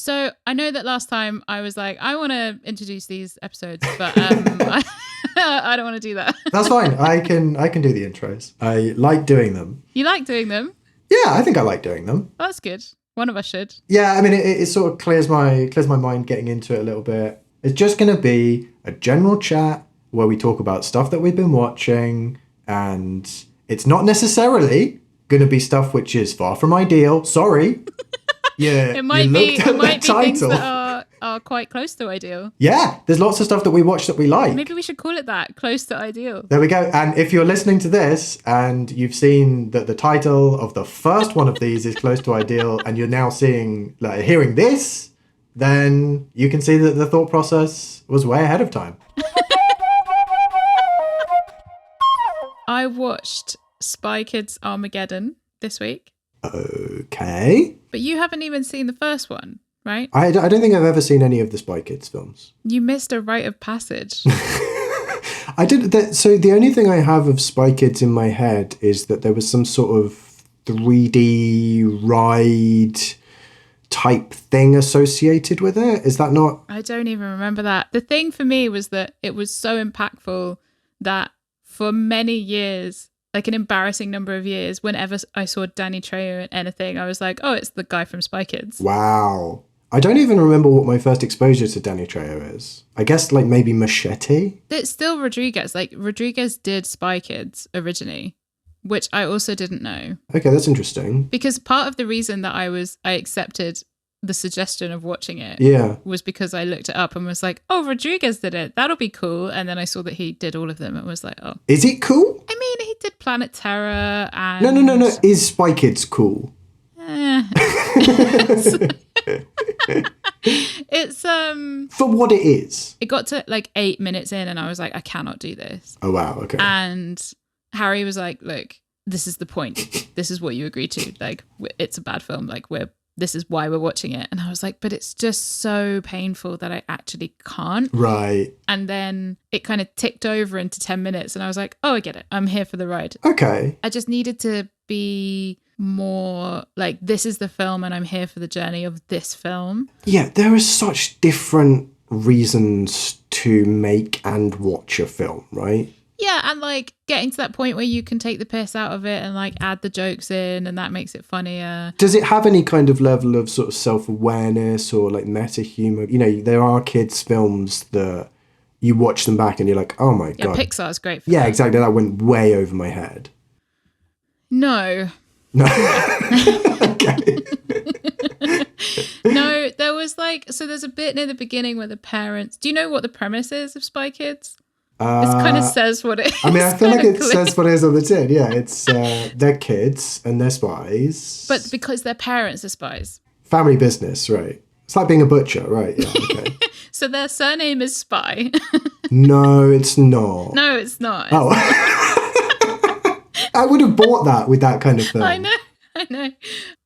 So I know that last time I was like, I want to introduce these episodes, but I don't want to do that. That's fine. I can do the intros. I like doing them. You like doing them? Yeah, I think I like doing them. Well, that's good. One of us should. Yeah, I mean, it sort of clears my mind getting into it a little bit. It's just going to be a general chat where we talk about stuff that we've been watching, and it's not necessarily going to be stuff which is far from ideal. Sorry. Yeah, it might be things that are quite close to ideal. Yeah, there's lots of stuff that we watch that we like. Maybe we should call it that, close to ideal. There we go. And if you're listening to this and you've seen that the title of the first one of these is close to ideal, and you're now hearing this, then you can see that the thought process was way ahead of time. I watched Spy Kids Armageddon this week. Okay. But you haven't even seen the first one, right? I don't think I've ever seen any of the Spy Kids films. You missed a rite of passage. I did. So the only thing I have of Spy Kids in my head is that there was some sort of 3D ride type thing associated with it. Is that not? I don't even remember that. The thing for me was that it was so impactful that for many years, like an embarrassing number of years, whenever I saw Danny Trejo in anything, I was like, oh, it's the guy from Spy Kids. Wow. I don't even remember what my first exposure to Danny Trejo is. I guess like maybe Machete? It's still Rodriguez. Like Rodriguez did Spy Kids originally, which I also didn't know. Okay, that's interesting. Because part of the reason that I accepted the suggestion of watching it was because I looked it up and was like, oh, Rodriguez did it. That'll be cool. And then I saw that he did all of them and was like, oh. Is it cool? I mean, he did Planet Terror and... No. Is Spy Kids cool? It's for what it is. It got to like 8 minutes in and I was like, I cannot do this. Oh, wow. Okay. And Harry was like, look, this is the point. This is what you agreed to. Like, it's a bad film. Like, this is why we're watching it. And I was like, but it's just so painful that I actually can't. Right. And then it kind of ticked over into 10 minutes and I was like, oh, I get it. I'm here for the ride. Okay. I just needed to be more like, this is the film and I'm here for the journey of this film. Yeah, there are such different reasons to make and watch a film, right? Yeah, and like getting to that point where you can take the piss out of it and like add the jokes in and that makes it funnier. Does it have any kind of level of sort of self-awareness or like meta humor? You know, there are kids' films that you watch them back and you're like, oh my God. Yeah, Pixar's great for that. that. Exactly. That went way over my head. No. Okay. No, there was like, so there's a bit near the beginning where the parents, do you know what the premise is of Spy Kids? It kind of says what it is. I mean, I feel like it says what it is on the tin. Yeah, it's they're kids and they're spies. But because their parents are spies. Family business, right. It's like being a butcher, right? Yeah, okay. So their surname is Spy. No, it's not. No, it's not. Oh. I would have bought that with that kind of film. I know.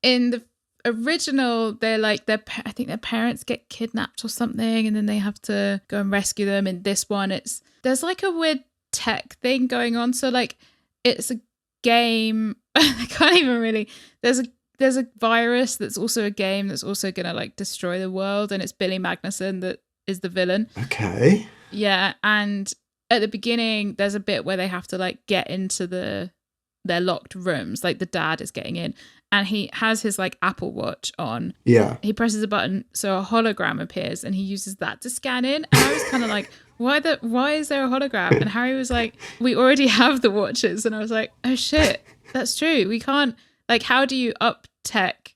In the original, they're like, I think their parents get kidnapped or something, and then they have to go and rescue them. In this one, there's like a weird tech thing going on. So like, it's a game. I can't even really. There's a virus that's also a game that's also gonna like destroy the world, and it's Billy Magnussen that is the villain. Okay. Yeah, and at the beginning, there's a bit where they have to like get into their locked rooms. Like the dad is getting in, and he has his like Apple Watch on. Yeah. He presses a button, so a hologram appears, and he uses that to scan in. And I was kind of like, why is there a hologram? And Harry was like, we already have the watches. And I was like, oh shit, that's true. We can't, like, how do you up tech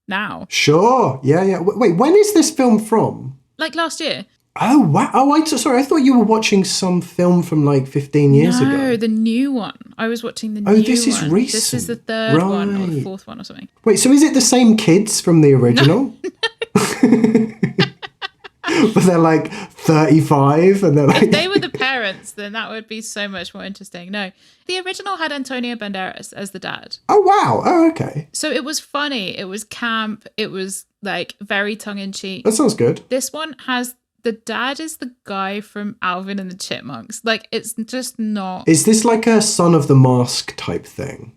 now? Sure. Yeah. Wait, when is this film from? Like last year. Oh, wow. Oh, sorry. I thought you were watching some film from like 15 years ago. No, the new one. I was watching the new one. Oh, this is recent. This is the third one or the fourth one or something. Wait, so is it the same kids from the original? No. But they're like 35 and they're like... If they were the parents, then that would be so much more interesting. No, the original had Antonio Banderas as the dad. Oh, wow. Oh, okay. So it was funny. It was camp. It was like very tongue-in-cheek. That sounds good. This one has... The dad is the guy from Alvin and the Chipmunks. Like, it's just not... Is this like a Son of the Mask type thing?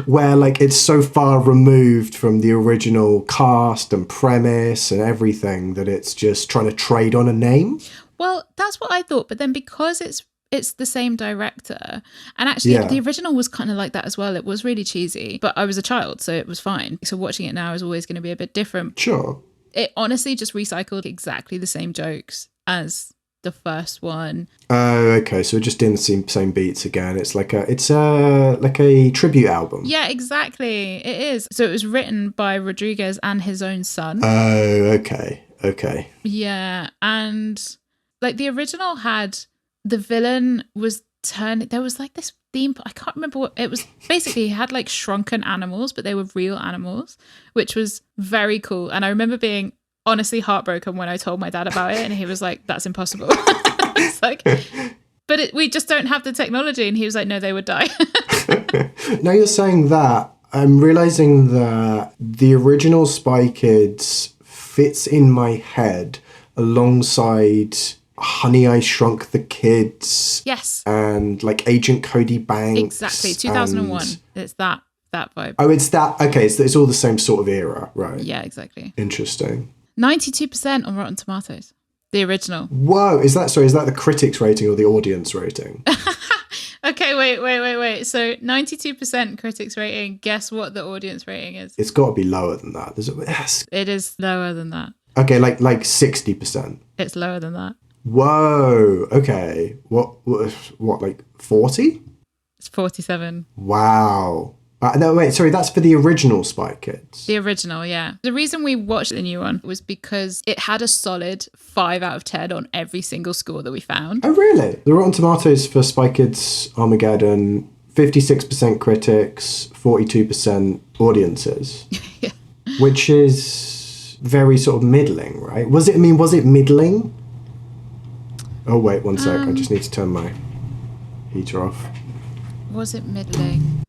where like it's so far removed from the original cast and premise and everything that it's just trying to trade on a name. Well, that's what I thought, but then because it's the same director, and actually the original was kind of like that as well. It was really cheesy, but I was a child, so it was fine. So watching it now is always going to be a bit different. Sure. It honestly just recycled exactly the same jokes as the first one. Oh, okay. So we're just doing the same beats again. It's like a tribute album. Yeah, exactly. It is. So it was written by Rodriguez and his own son. Oh, okay. Okay. Yeah, and like the original had the villain was turning. There was like this theme. I can't remember what it was. Basically, he had like shrunken animals, but they were real animals, which was very cool. And I remember being honestly heartbroken when I told my dad about it, and he was like, "That's impossible." It's like, but we just don't have the technology. And he was like, "No, they would die." Now you're saying that, I'm realizing that the original Spy Kids fits in my head alongside Honey, I Shrunk the Kids. Yes. And like Agent Cody Banks. Exactly. 2001. It's that vibe. Oh, it's that. Okay, it's all the same sort of era, right? Yeah, exactly. Interesting. 92% on Rotten Tomatoes. The original. Whoa, is that the critics rating or the audience rating? Okay, wait. So 92% critics rating. Guess what the audience rating is? It's got to be lower than that. It is lower than that. Okay, like 60%. It's lower than that. Whoa. Okay. What like 40? It's 47. Wow. No, wait, sorry, that's for the original Spy Kids. The original, yeah. The reason we watched the new one was because it had a solid 5 out of 10 on every single score that we found. Oh, really? The Rotten Tomatoes for Spy Kids Armageddon, 56% critics, 42% audiences. Yeah. Which is very sort of middling, right? Was it middling? Oh, wait, one sec. I just need to turn my heater off. Was it middling?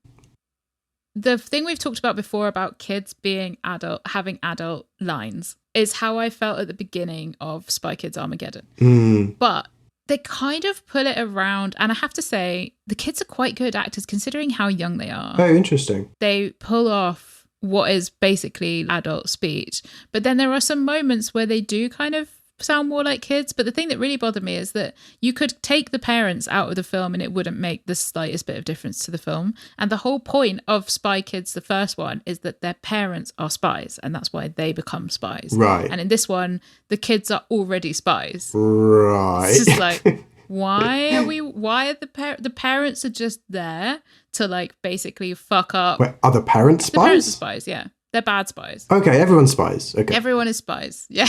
The thing we've talked about before about kids being having adult lines is how I felt at the beginning of Spy Kids Armageddon. But they kind of pull it around, and I have to say, the kids are quite good actors considering how young they are. Oh, interesting. They pull off what is basically adult speech, but then there are some moments where they do kind of sound more like kids. But the thing that really bothered me is that you could take the parents out of the film and it wouldn't make the slightest bit of difference to the film. And the whole point of Spy Kids, the first one, is that their parents are spies, and that's why they become spies. Right. And in this one, the kids are already spies. Right. It's just like, why are the parents are just there to like basically fuck up. Wait, are the parents spies? The parents are spies, yeah. They're bad spies. Okay, everyone's spies. Okay. Everyone is spies, yeah.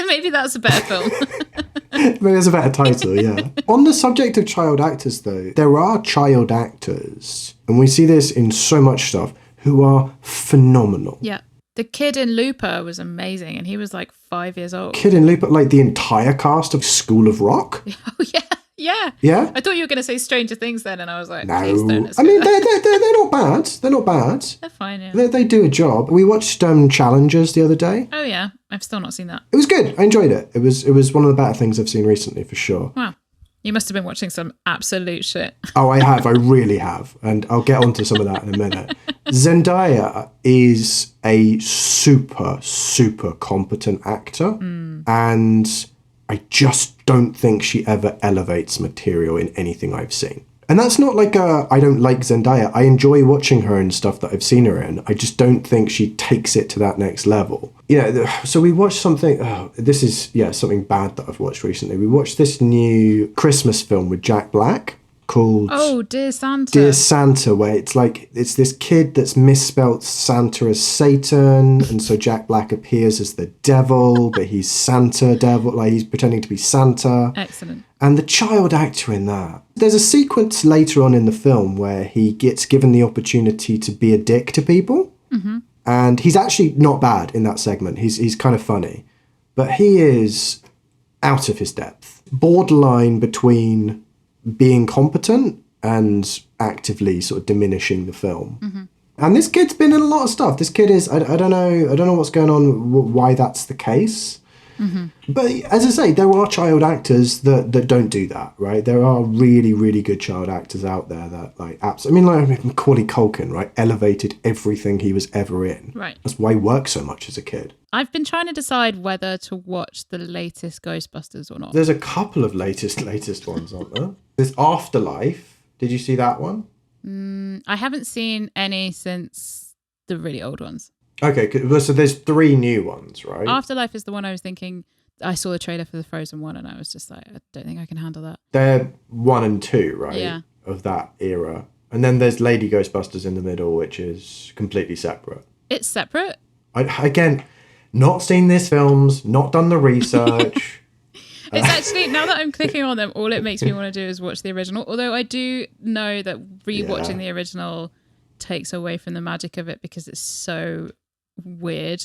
Maybe that's a better film. Maybe that's a better title, yeah. On the subject of child actors, though, there are child actors, and we see this in so much stuff, who are phenomenal. Yeah. The kid in Looper was amazing, and he was like 5 years old. Kid in Looper, like the entire cast of School of Rock? Oh, yeah. Yeah. Yeah? I thought you were going to say Stranger Things then, and I was like, no. please don't. I mean, they're not bad. They're not bad. They're fine, yeah. They do a job. We watched Challengers the other day. Oh, yeah. I've still not seen that. It was good. I enjoyed it. It was one of the better things I've seen recently, for sure. Wow. You must have been watching some absolute shit. Oh, I have. I really have. And I'll get onto some of that in a minute. Zendaya is a super, super competent actor. And I just don't think she ever elevates material in anything I've seen. And that's not like I don't like Zendaya. I enjoy watching her in stuff that I've seen her in. I just don't think she takes it to that next level. So we watched something, this is, something bad that I've watched recently. We watched this new Christmas film with Jack Black called... Oh, Dear Santa. Dear Santa, where it's this kid that's misspelt Santa as Satan, and so Jack Black appears as the devil, but he's Santa devil, like he's pretending to be Santa. Excellent. And the child actor in that. There's a sequence later on in the film where he gets given the opportunity to be a dick to people. Mm-hmm. And he's actually not bad in that segment. He's kind of funny. But he is out of his depth. Borderline between being competent and actively sort of diminishing the film. Mm-hmm. And this kid's been in a lot of stuff. This kid is, I don't know what's going on, why that's the case. But as I say, there are child actors that don't do that, right? There are really, really good child actors out there that like I mean, like Macaulay Culkin, right? Elevated everything he was ever in. Right. That's why he worked so much as a kid. I've been trying to decide whether to watch the latest Ghostbusters or not. There's a couple of latest ones, aren't there? There's Afterlife. Did you see that one? I haven't seen any since the really old ones. Okay, so there's 3 new ones, right? Afterlife is the one I was thinking. I saw the trailer for the Frozen one and I was just like, I don't think I can handle that. They're 1 and 2, right? Yeah. Of that era. And then there's Lady Ghostbusters in the middle, which is completely separate. It's separate? Again, not seen these films, not done the research. It's actually, now that I'm clicking on them, all it makes me want to do is watch the original. Although I do know that rewatching the original takes away from the magic of it because it's so weird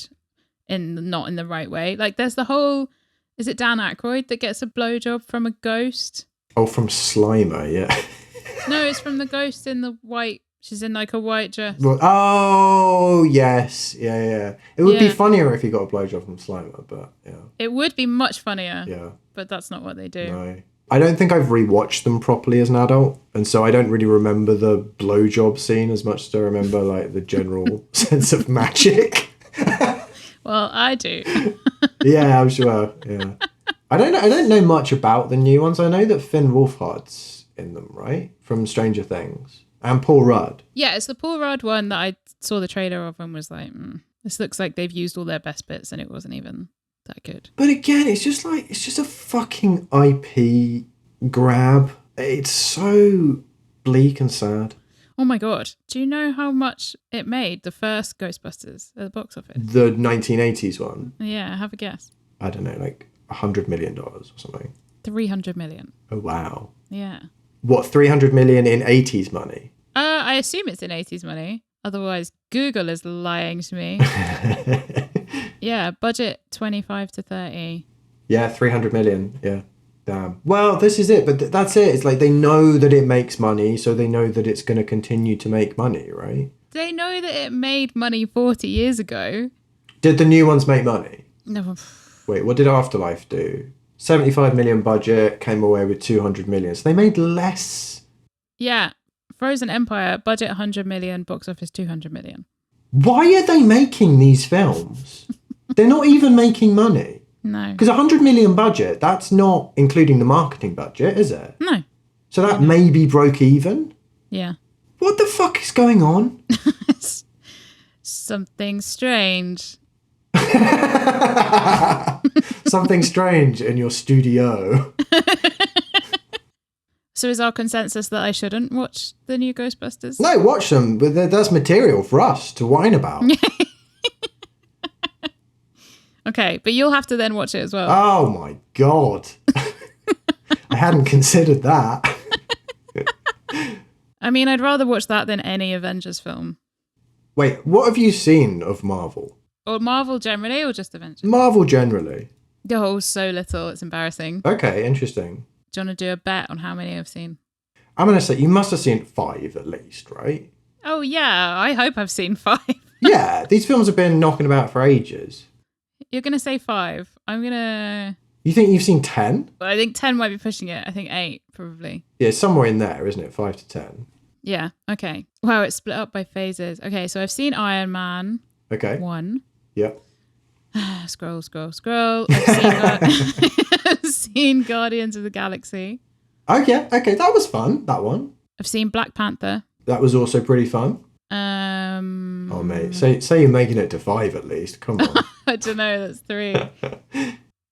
and not in the right way. Like there's the whole, is it Dan Aykroyd that gets a blowjob from a ghost? Oh, from Slimer, yeah. No, it's from the ghost in the white, she's in like a white dress. Well, oh, yes. Yeah. It would be funnier if he got a blowjob from Slimer, but yeah. It would be much funnier. Yeah. But that's not what they do. No. I don't think I've rewatched them properly as an adult, and so I don't really remember the blowjob scene as much as I remember like the general sense of magic. Well, I do. Yeah, I'm sure. Yeah. I don't know much about the new ones. I know that Finn Wolfhard's in them, right? From Stranger Things. And Paul Rudd. Yeah, it's the Paul Rudd one that I saw the trailer of and was like, this looks like they've used all their best bits and it wasn't even that good. But again, it's just a fucking IP grab. It's so bleak and sad. Oh my God. Do you know how much it made, the first Ghostbusters at the box office? The 1980s one? Yeah, have a guess. I don't know, like $100 million or something. 300 million. Oh, wow. Yeah. What, 300 million in 80s money? I assume it's in 80s money. Otherwise, Google is lying to me. Yeah, budget 25 to 30. Yeah, 300 million. Yeah. Damn. Well, this is it. But that's it. It's like they know that it makes money, so they know that it's going to continue to make money, right? They know that it made money 40 years ago. Did the new ones make money? No. Wait, what did Afterlife do? 75 million budget, came away with 200 million. So they made less. Yeah. Frozen Empire, budget 100 million, box office 200 million. Why are they making these films? They're not even making money. No. Because 100 million budget, that's not including the marketing budget, is it? No. So that maybe broke even? Yeah. What the fuck is going on? Something strange. Something strange in your studio. So is our consensus that I shouldn't watch the new Ghostbusters? No, watch them, but that's material for us to whine about. Okay, but you'll have to then watch it as well. Oh my God. I hadn't considered that. I mean, I'd rather watch that than any Avengers film. Wait, what have you seen of Marvel? Or Marvel generally, or just Avengers? Marvel generally. Oh, so little. It's embarrassing. Okay, interesting. Do you want to do a bet on how many I've seen? I'm going to say you must have seen 5 at least, right? Oh, yeah. I hope I've seen 5. Yeah, these films have been knocking about for ages. You're going to say 5. I'm going to... You think you've seen 10? I think 10 might be pushing it. I think 8, probably. Yeah, it's somewhere in there, isn't it? 5 to 10. Yeah, okay. Wow, it's split up by phases. Okay, so I've seen Iron Man. Okay. 1. Yep. Scroll. I've seen Guardians of the Galaxy. Okay, that was fun, that one. I've seen Black Panther. That was also pretty fun. Oh, mate, say you're making it to 5 at least. Come on. I don't know, that's 3.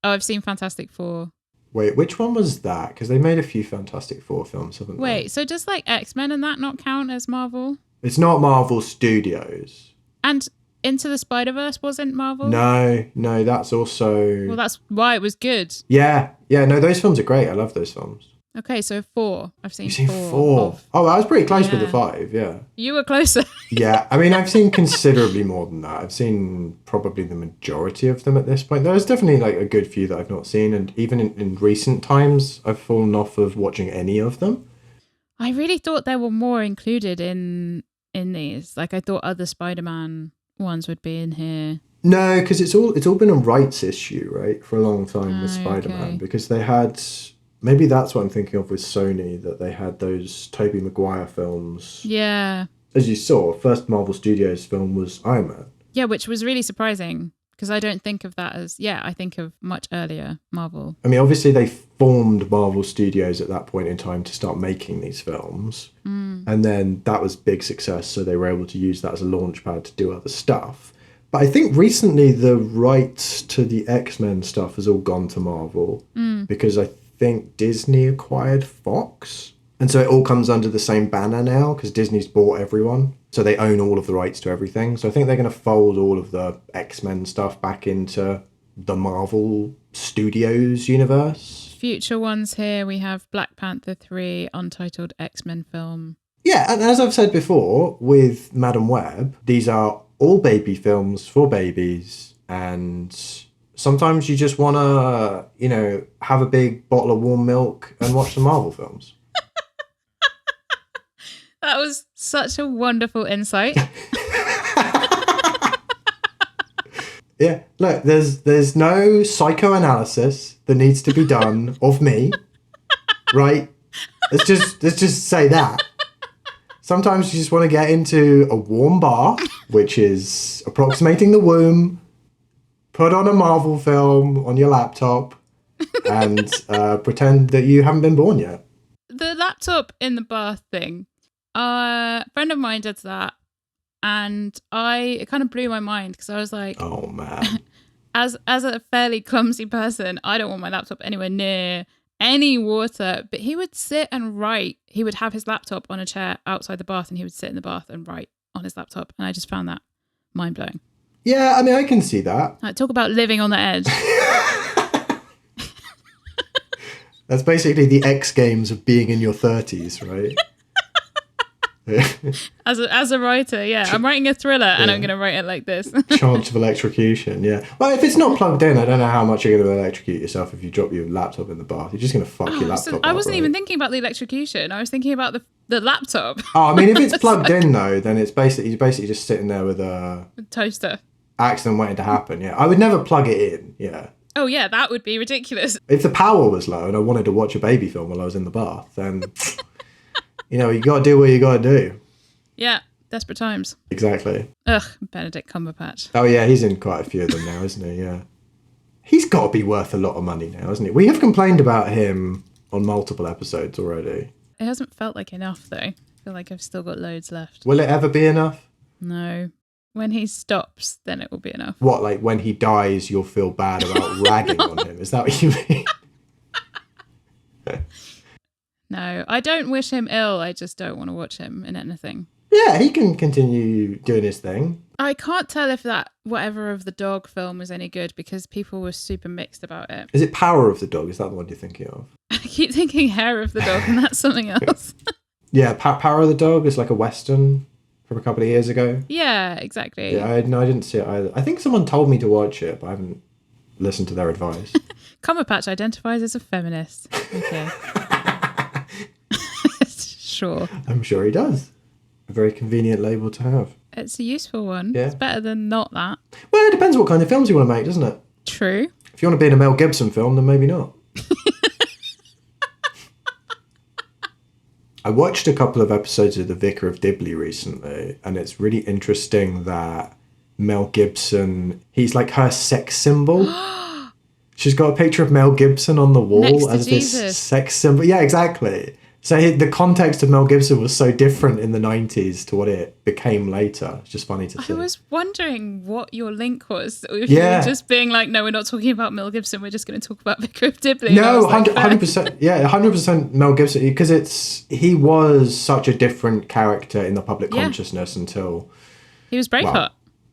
Oh, I've seen Fantastic Four. Wait, which one was that? Because they made a few Fantastic Four films, haven't they? Wait, so does like X-Men and that not count as Marvel? It's not Marvel Studios. And Into the Spider-Verse wasn't Marvel? No, that's also... Well, that's why it was good. Yeah, no, those films are great. I love those films. Okay, so 4. I've seen 4. You've seen 4? Oh, I was pretty close with the 5, yeah. You were closer. Yeah, I mean, I've seen considerably more than that. I've seen probably the majority of them at this point. There's definitely like a good few that I've not seen, and even in recent times, I've fallen off of watching any of them. I really thought there were more included in these. Like, I thought other Spider-Man ones would be in here. No, because it's all been a rights issue, right, for a long time with Spider-Man, Okay. because they had, maybe that's what I'm thinking of with Sony, that they had those Tobey Maguire films. Yeah. As you saw, first Marvel Studios film was Iron Man. Yeah, which was really surprising because I don't think of that as, I think of much earlier Marvel. I mean, obviously they formed Marvel Studios at that point in time to start making these films. And then that was big success, so they were able to use that as a launch pad to do other stuff. But I think recently the rights to the X-Men stuff has all gone to Marvel because I think Disney acquired Fox. And so it all comes under the same banner now because Disney's bought everyone. So they own all of the rights to everything. So I think they're going to fold all of the X-Men stuff back into the Marvel Studios universe. Future ones here, we have Black Panther 3, untitled X-Men film. Yeah, and as I've said before, with Madam Web, these are all baby films for babies, and sometimes you just want to, have a big bottle of warm milk and watch the Marvel films. That was such a wonderful insight. Yeah, look, there's no psychoanalysis that needs to be done of me, right? Let's just say that. Sometimes you just want to get into a warm bath, which is approximating the womb, put on a Marvel film on your laptop, and pretend that you haven't been born yet. The laptop in the bath thing, a friend of mine did that, and it kind of blew my mind because I was like, oh man, as a fairly clumsy person, I don't want my laptop anywhere near any water. But he would sit and write. He would have his laptop on a chair outside the bath, and he would sit in the bath and write on his laptop, and I just found that mind blowing. Yeah, I mean, I can see that. Like, talk about living on the edge. That's basically the X Games of being in your 30s, right? As a writer, yeah. I'm writing a thriller and I'm going to write it like this. Chance of electrocution, yeah. Well, if it's not plugged in, I don't know how much you're going to electrocute yourself if you drop your laptop in the bath. You're just going to fuck your laptop up. I wasn't even thinking about the electrocution. I was thinking about the laptop. Oh, I mean, if it's plugged in, though, then you're basically just sitting there with a toaster. Accident waiting to happen, yeah. I would never plug it in, yeah. Oh, yeah, that would be ridiculous. If the power was low and I wanted to watch a baby film while I was in the bath, then, you got to do what you got to do. Yeah, desperate times. Exactly. Ugh, Benedict Cumberbatch. Oh, yeah, he's in quite a few of them now, isn't he? Yeah. He's got to be worth a lot of money now, hasn't he? We have complained about him on multiple episodes already. It hasn't felt like enough, though. I feel like I've still got loads left. Will it ever be enough? No. When he stops, then it will be enough. What, like when he dies, you'll feel bad about ragging on him? Is that what you mean? No, I don't wish him ill. I just don't want to watch him in anything. Yeah, he can continue doing his thing. I can't tell if that whatever of the dog film was any good because people were super mixed about it. Is it Power of the Dog? Is that the one you're thinking of? I keep thinking Hair of the Dog and that's something else. Yeah, Power of the Dog is like a Western from a couple of years ago. Yeah, exactly. Yeah, I didn't see it either. I think someone told me to watch it, but I haven't listened to their advice. Cumberbatch identifies as a feminist. Okay. Sure. I'm sure he does. A very convenient label to have. It's a useful one. Yeah. It's better than not that. Well, it depends what kind of films you want to make, doesn't it? True. If you want to be in a Mel Gibson film, then maybe not. I watched a couple of episodes of The Vicar of Dibley recently, and it's really interesting that Mel Gibson, he's like her sex symbol. She's got a picture of Mel Gibson on the wall Next to as Jesus. this sex symbol. Yeah, exactly. So the context of Mel Gibson was so different in the 90s to what it became later. It's just funny to see. I was wondering what your link was. If Yeah. you were just being like, no, we're not talking about Mel Gibson. We're just going to talk about Vicar of Dibley. No, And I was like, 100%. Yeah, 100% Mel Gibson, because he was such a different character in the public Yeah. consciousness until He was Braveheart. well,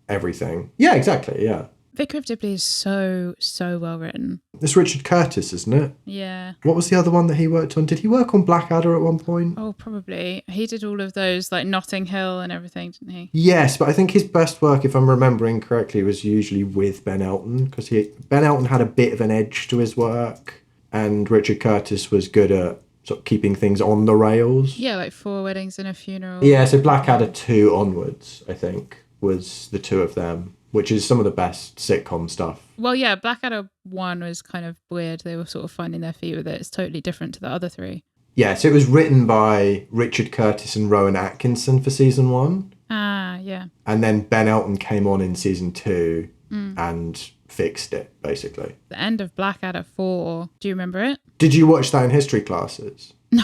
everything. Yeah, exactly. Yeah. Vicar of Dibley is so well written. It's Richard Curtis, isn't it? Yeah. What was the other one that he worked on? Did he work on Blackadder at one point? Oh, probably. He did all of those, like Notting Hill and everything, didn't he? Yes, but I think his best work, if I'm remembering correctly, was usually with Ben Elton, because Ben Elton had a bit of an edge to his work, and Richard Curtis was good at sort of keeping things on the rails. Yeah, like Four Weddings and a Funeral. Yeah, so Blackadder 2 onwards, I think, was the two of them. which is some of the best sitcom stuff. Well, yeah, Blackadder 1 was kind of weird. They were sort of finding their feet with it. It's totally different to the other three. Yeah, so it was written by Richard Curtis and Rowan Atkinson for season 1. Ah, yeah. And then Ben Elton came on in season 2 and fixed it, basically. The end of Blackadder 4, do you remember it? Did you watch that in history classes? No.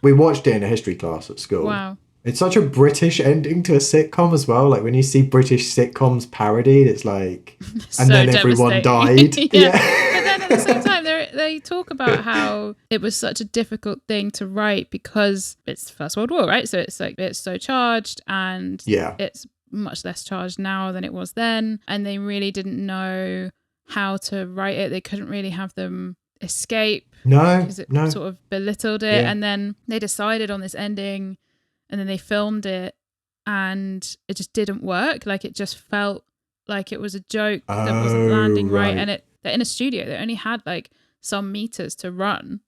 We watched it in a history class at school. Wow. It's such a British ending to a sitcom as well. Like when you see British sitcoms parodied, it's like, So and then everyone died. Yeah. But then at the same time, they talk about how it was such a difficult thing to write because it's First World War, right? So it's like, it's so charged and it's much less charged now than it was then. And they really didn't know how to write it. They couldn't really have them escape. Because it sort of belittled it. Yeah. And then they decided on this ending. And then they filmed it and it just didn't work. Like it just felt like it was a joke that wasn't landing right. And they're in a studio. They only had like some meters to run.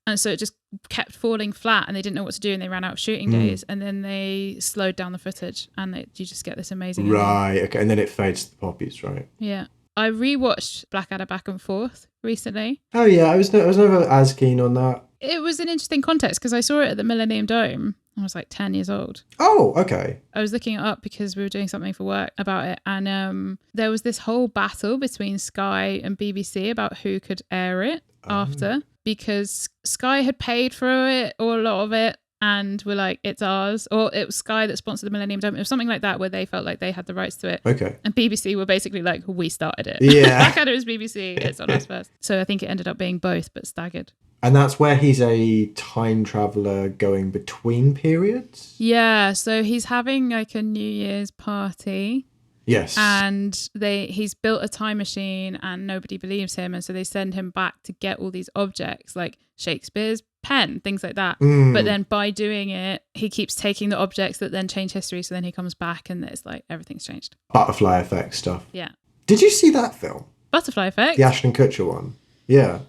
And so it just kept falling flat and they didn't know what to do and they ran out of shooting days. And then they slowed down the footage and you just get this amazing ending. Right, okay. And then it fades to the poppies, right? Yeah. I rewatched Blackadder back and forth recently. Oh yeah, I was never as keen on that. It was an interesting context because I saw it at the Millennium Dome. I was like 10 years old. Oh, okay. I was looking it up because we were doing something for work about it. And there was this whole battle between Sky and BBC about who could air it after. Because Sky had paid for it or a lot of it and were like, it's ours. Or it was Sky that sponsored the Millennium Dome. It was something like that where they felt like they had the rights to it. Okay. And BBC were basically like, we started it. Yeah. Blackadder is BBC. It's on us first. So I think it ended up being both, but staggered. And that's where he's a time traveler going between periods? Yeah, so he's having like a New Year's party. Yes. And he's built a time machine and nobody believes him. And so they send him back to get all these objects like Shakespeare's pen, things like that. But then by doing it, he keeps taking the objects that then change history. So then he comes back and it's like everything's changed. Butterfly Effect stuff. Yeah. Did you see that film? Butterfly Effect? The Ashton Kutcher one. Yeah.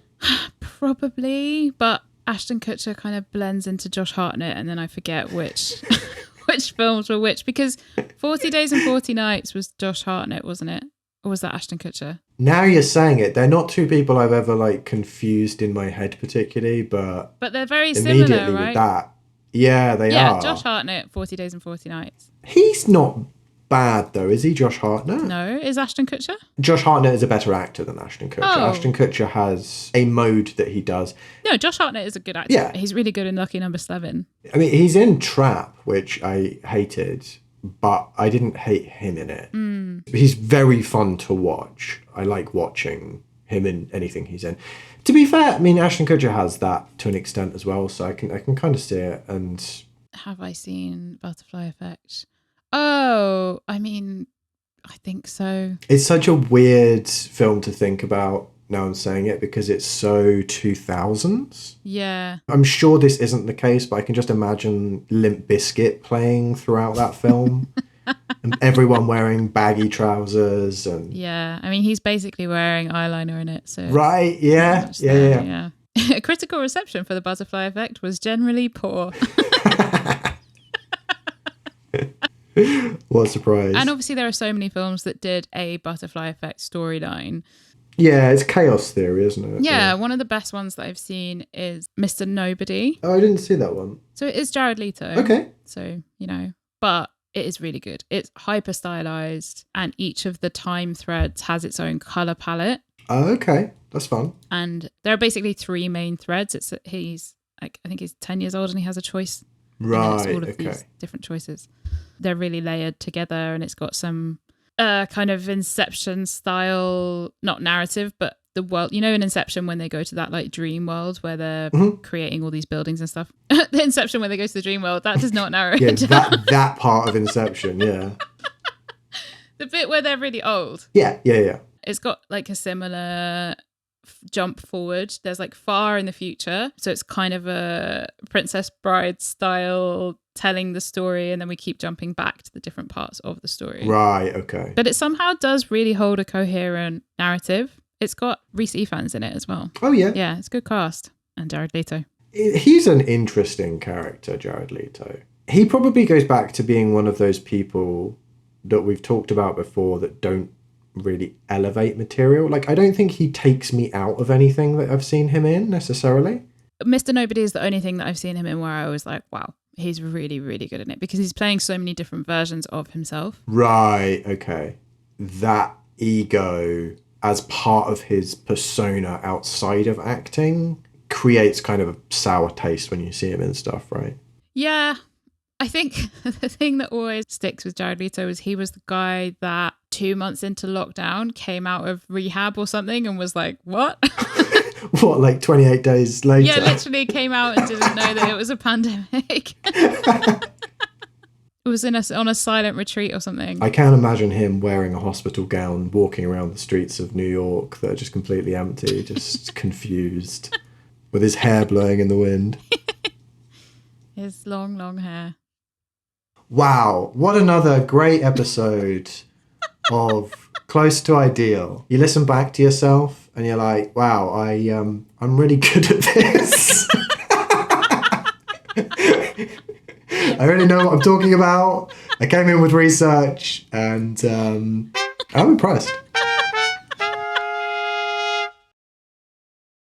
Probably, but Ashton Kutcher kind of blends into Josh Hartnett and then I forget which which films were which, because 40 Days and 40 Nights was Josh Hartnett, wasn't it? Or was that Ashton Kutcher? Now you're saying it, they're not two people I've ever like confused in my head particularly, but they're very similar, right? With that, yeah, they are. Yeah, Josh Hartnett, 40 Days and 40 Nights. He's not bad though, is he, Josh Hartnett? No, is Ashton Kutcher? Josh Hartnett is a better actor than Ashton Kutcher. Oh. Ashton Kutcher has a mode that he does. No, Josh Hartnett is a good actor. Yeah. He's really good in Lucky Number 7. I mean, he's in Trap, which I hated, but I didn't hate him in it. He's very fun to watch. I like watching him in anything he's in. To be fair, I mean, Ashton Kutcher has that to an extent as well, so I can kind of see it. And have I seen Butterfly Effect? Oh, I mean, I think so. It's such a weird film to think about now I'm saying it because it's so 2000s. Yeah. I'm sure this isn't the case, but I can just imagine Limp Bizkit playing throughout that film. And everyone wearing baggy trousers and yeah, I mean he's basically wearing eyeliner in it, so right, yeah. Critical reception for the Butterfly Effect was generally poor. What a surprise. And obviously there are so many films that did a Butterfly Effect storyline. Yeah, it's chaos theory, isn't it? Yeah, one of the best ones that I've seen is Mr. Nobody. Oh, I didn't see that one. So it is Jared Leto. Okay. So, but it is really good. It's hyper stylized and each of the time threads has its own color palette. Oh, okay. That's fun. And there are basically 3 main threads. He's like, I think he's 10 years old and he has a choice. Right, and it's all of these different choices. They're really layered together and it's got some kind of Inception style, not narrative, but the world, in Inception when they go to that like dream world where they're creating all these buildings and stuff. The Inception when they go to the dream world, that does not narrow it down. that part of Inception, yeah. The bit where they're really old. Yeah. It's got like a similar jump forward. There's like far in the future. So it's kind of a Princess Bride style telling the story and then we keep jumping back to the different parts of the story. Right, okay. But it somehow does really hold a coherent narrative. It's got Rhys Ifans in it as well. Oh, yeah? Yeah, it's a good cast. And Jared Leto. He's an interesting character, Jared Leto. He probably goes back to being one of those people that we've talked about before that don't really elevate material. Like, I don't think he takes me out of anything that I've seen him in necessarily. Mr. Nobody is the only thing that I've seen him in where I was like, wow, he's really, really good in it, because he's playing so many different versions of himself. Right, okay. That ego as part of his persona outside of acting creates kind of a sour taste when you see him in stuff, right? Yeah. I think the thing that always sticks with Jared Leto is he was the guy that 2 months into lockdown came out of rehab or something and was like, what? What, like 28 days later? Yeah, literally came out and didn't know that it was a pandemic. It was on a silent retreat or something. I can't imagine him wearing a hospital gown, walking around the streets of New York that are just completely empty, just confused, with his hair blowing in the wind. His long, long hair. Wow, what another great episode of Close to Ideal. You listen back to yourself and you're like, wow, I'm really good at this. I really know what I'm talking about. I came in with research and I'm impressed.